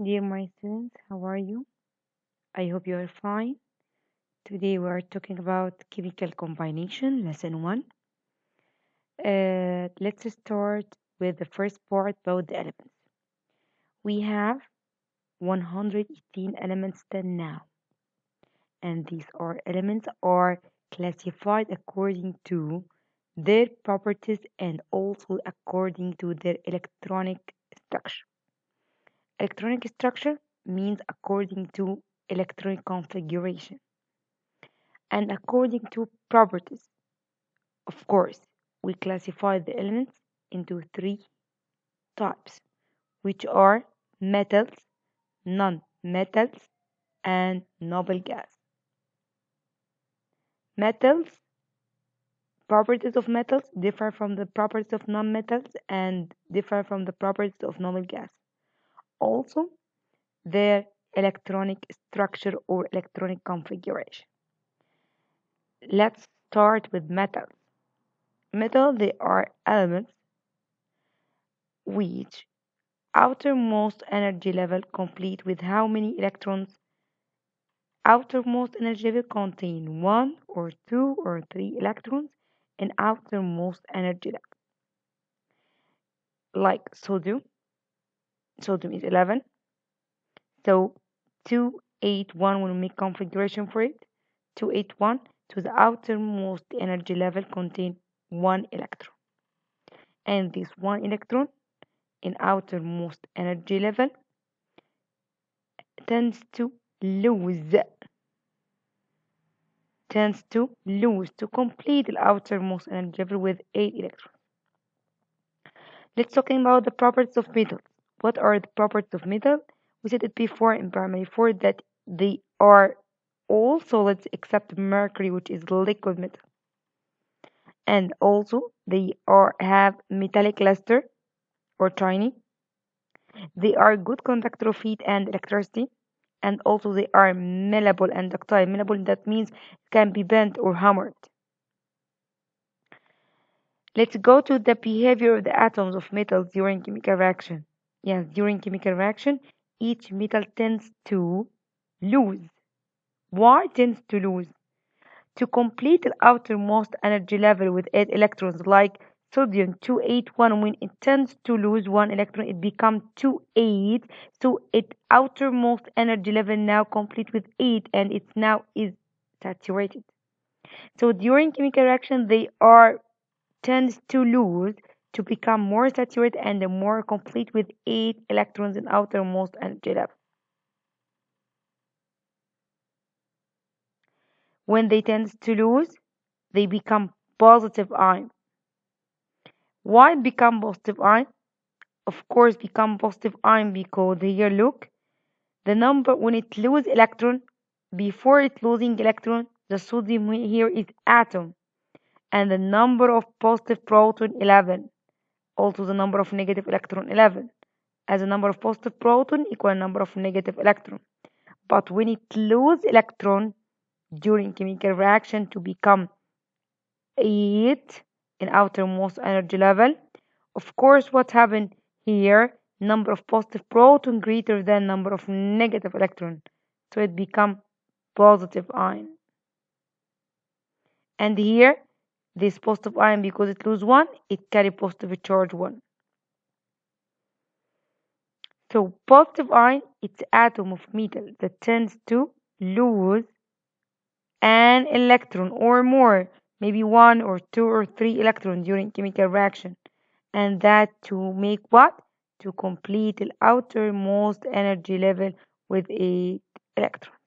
Dear my students, how are you? I hope you are fine. Today we are talking about chemical combination, lesson 1. Let's start with the first part about the elements. We have 118 elements till now, and these elements are classified according to their properties and also according to their electronic structure. Electronic structure means according to electronic configuration and according to properties. Of course, we classify the elements into three types, which are metals, non-metals, and noble gas. Metals, properties of metals differ from the properties of non-metals and differ from the properties of noble gas. Also, their electronic structure or electronic configuration. Let's start with metals. Metal, they are elements which outermost energy level complete with how many electrons? Outermost energy level contain one or two or three electrons in outermost energy level. Like sodium, sodium is 11. So 281 will make configuration for it. 281 to the outermost energy level contain one electron. And this one electron in outermost energy level tends to lose to complete the outermost energy level with 8 electrons. Let's talking about the properties of metals. What are the properties of metal? We said it before in primary 4 that they are all solids except mercury, which is liquid metal. And also they have metallic luster or tiny. They are good conductor of heat and electricity. And also they are malleable and ductile. Malleable, that means it can be bent or hammered. Let's go to the behavior of the atoms of metals during chemical reaction. Yes, during chemical reaction, each metal tends to lose. Why tends to lose? To complete the outermost energy level with 8 electrons, like sodium 281, when it tends to lose 1 electron, it becomes 28. So its outermost energy level now complete with 8 and it now is saturated. So during chemical reaction, they are tends to lose to become more saturated and more complete with 8 electrons in outermost energy level. When they tend to lose, they become positive ion. Why become positive ion? Of course, become positive ion because here look, the number when it lose electron, before it losing electron, the sodium here is atom, and the number of positive proton 11, also the number of negative electron 11, as a number of positive proton equal number of negative electron. But when it lose electron during chemical reaction to become 8 in outermost energy level, of course what happened here, number of positive proton greater than number of negative electron, so it become positive ion. And here this positive ion, because it lose one, it carry positive charge 1. So positive ion, it's atom of metal that tends to lose an electron or more, maybe one or two or three electrons during chemical reaction. And that to make what? To complete the outermost energy level with 8 electrons.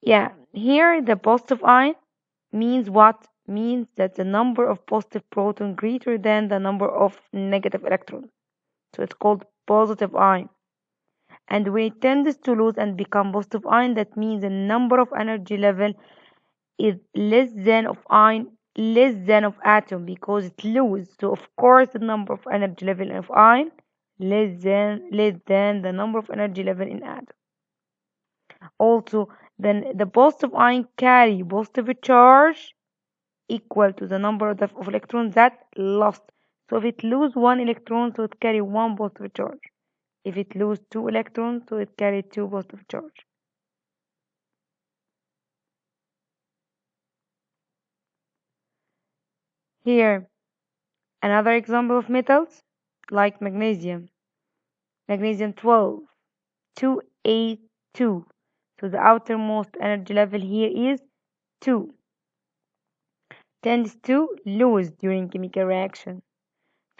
Yeah, here the positive ion means what? Means that the number of positive proton greater than the number of negative electrons. So it's called positive ion. And when it tends to lose and become positive ion, that means the number of energy level is less than of ion, less than of atom, because it lose. So of course the number of energy level of ion less than the number of energy level in atom. Also, then the positive ion carry positive charge equal to the number of electrons that lost. So if it lose one electron, so it carry one positive charge. If it lose two electrons, so it carry two positive charge. Here, another example of metals like magnesium. Magnesium 12, 282. So the outermost energy level here is 2. Tends to lose during chemical reaction.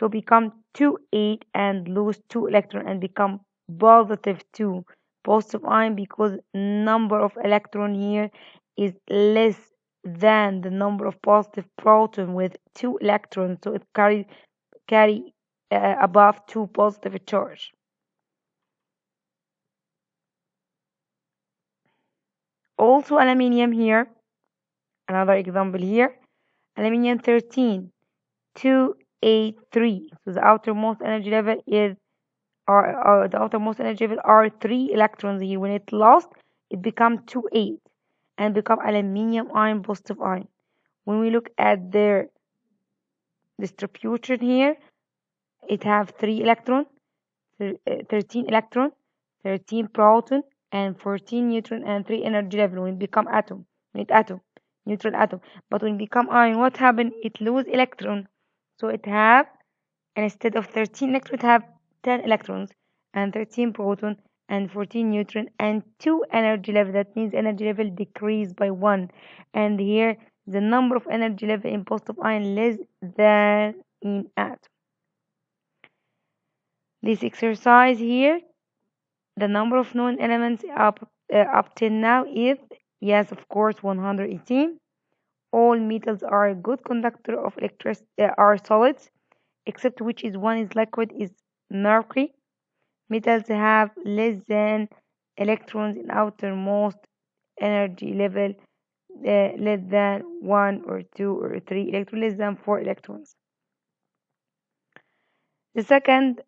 So become 2,8 and lose 2 electron and become positive 2 positive ion because number of electron here is less than the number of positive proton with 2 electrons, so it carry above 2 positive charge. Also aluminium here, another example here, aluminium 13, 283. So the outermost energy level is the outermost energy level are 3 electrons here. When it lost, it become 2,8 and become aluminium ion positive ion. When we look at their distribution here, it have 3 electron, 13 electron, 13 proton, and 14 neutron, and 3 energy level when it become atom. When it atom, neutral atom. But when it become ion, what happened? It lose electron. So it have, and instead of 13 electrons, it have 10 electrons, and 13 proton, and 14 neutron, and 2 energy level. That means energy level decrease by 1. And here, the number of energy level in positive ion less than in atom. This exercise here, the number of known elements up till now is, yes, of course, 118. All metals are a good conductor of electricity, are solids, except which is one is liquid is mercury. Metals have less than electrons in outermost energy level, less than 1 or 2 or 3 electrons, less than 4 electrons. The second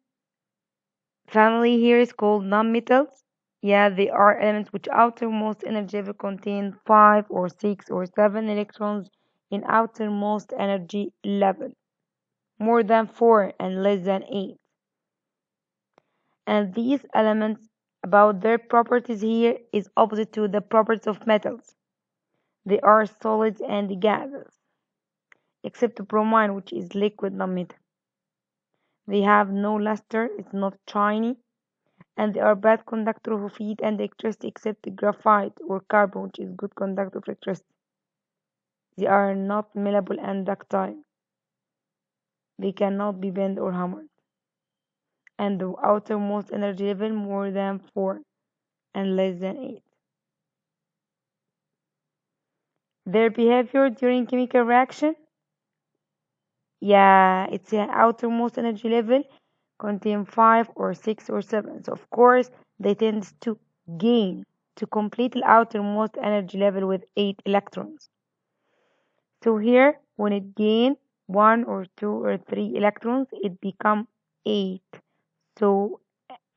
family here is called nonmetals. Yeah, they are elements which outermost energy level contain 5 or 6 or 7 electrons in outermost energy level, more than 4 and less than 8. And these elements about their properties here is opposite to the properties of metals. They are solids and gases, except bromine, which is liquid nonmetal. They have no luster, it's not shiny, and they are bad conductor of heat and electricity except graphite or carbon, which is good conductor of electricity. They are not malleable and ductile. They cannot be bent or hammered. And the outermost energy level more than 4 and less than 8. Their behavior during chemical reaction, yeah, it's the outermost energy level contain 5 or 6 or 7. So of course they tend to gain to complete the outermost energy level with 8 electrons. So here when it gain 1 or 2 or 3 electrons, it become 8. So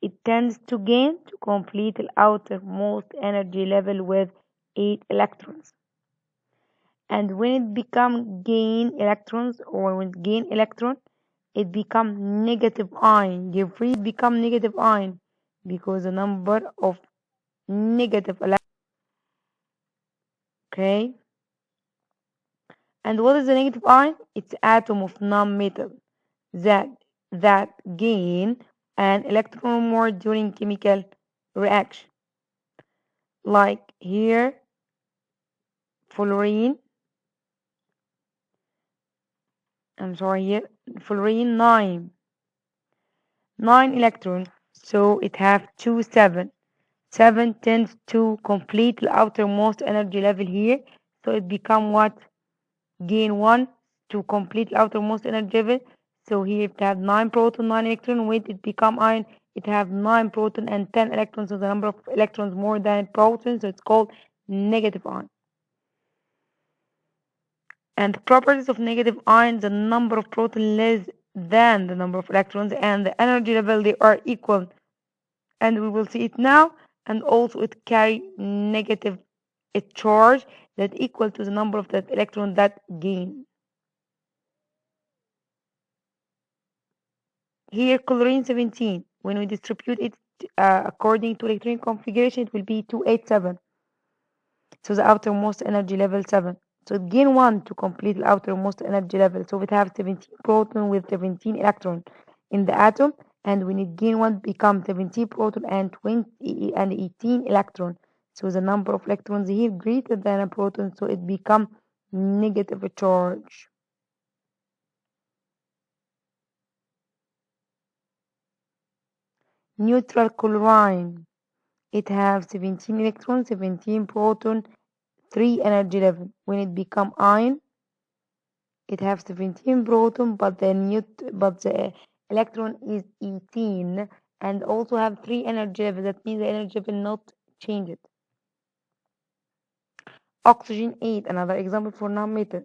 it tends to gain to complete the outermost energy level with 8 electrons. And when it become gain electrons or when it gain electron, it become negative ion. Give free become negative ion because the number of negative electrons. Okay. And what is the negative ion? It's atom of non-metal that that gain an electron or more during chemical reaction. Like here, fluorine. I'm sorry, here fluorine 9 electrons. So it have 2 7. 7 tends to complete the outermost energy level here. So it become what? Gain 1 to complete the outermost energy level. So here it have 9 proton, 9 electron. When it become ion, it have 9 proton and 10 electrons. So the number of electrons more than protons. So it's called negative ion. And the properties of negative ion, the number of protons less than the number of electrons and the energy level, they are equal. And we will see it now. And also it carry negative a charge that equal to the number of that electron that gain. Here, chlorine 17, when we distribute it according to electronic configuration, it will be 287. So the outermost energy level 7. So it gain 1 to complete the outermost energy level. So it have 17 proton with 17 electron in the atom, and when it gain 1 become 17 proton and 20 and 18 electron. So the number of electrons here greater than a proton, so it become negative charge. Neutral chlorine. It have 17 electrons, 17 proton, 3 energy level. When it become ion, it have 17 proton, but the electron is 18, and also have 3 energy level. That means the energy level not changed. Oxygen 8, another example for non-metal.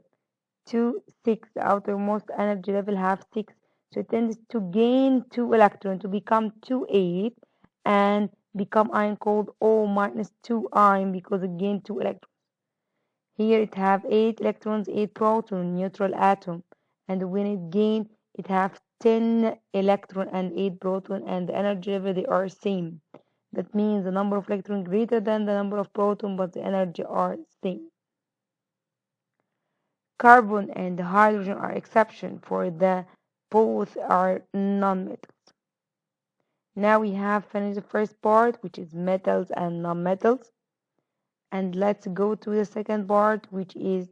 2, 6, the outermost energy level have 6. So it tends to gain 2 electrons to become 2, 8, and become ion called O minus 2 ion because it gained 2 electrons. Here it have 8 electrons, 8 proton, neutral atom. And when it gain, it have 10 electron and 8 proton, and the energy level they are same. That means the number of electron greater than the number of proton, but the energy are same. Carbon and hydrogen are exception for the both are non-metals. Now we have finished the first part, which is metals and non-metals. And let's go to the second part, which is